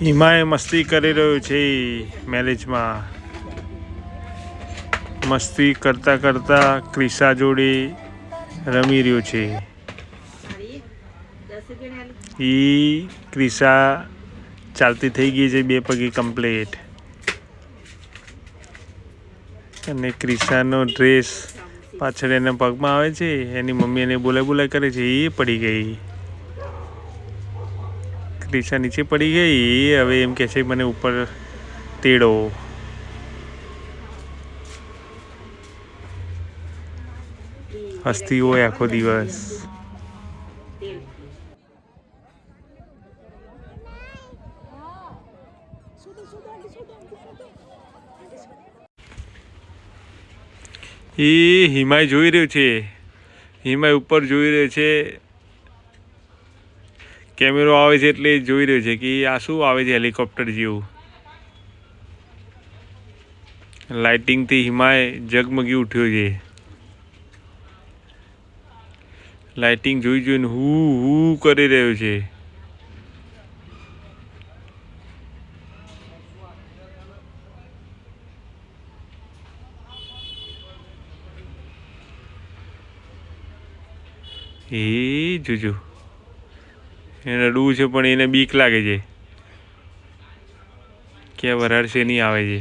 હિમાએ મસ્તી કરી રહ્યો છે મેરેજમાં. મસ્તી કરતા કરતા ક્રિશા જોડે રમી રહ્યો છે. ક્રિશા ચાલતી થઈ ગઈ છે 2 પગે કમ્પ્લીટ. અને ક્રિશાનો ડ્રેસ પાછળ એના પગમાં આવે છે. એની મમ્મી એને બોલાય કરે છે. એ પડી ગઈ. ક્રિશા નીચે પડી ગઈ. હવે એમ કહે છે મને ઉપર તેડો. હસતી હોય આખો દિવસ. એ હિમાય જોઈ રહ્યો છે. હિમાય ઉપર જોઈ રહ્યો છે. કેમેરો આવે છે એટલે જોઈ રહ્યો છે કે આ શું આવે છે હેલિકોપ્ટર જેવું. લાઇટિંગથી હિમાય જગમગી ઉઠ્યો છે. લાઇટિંગ જોઈને હું કરી રહ્યો છે. એ જોજો એને રડવું છે પણ એને બીક લાગે છે કે વરાળ છે નહીં આવે છે.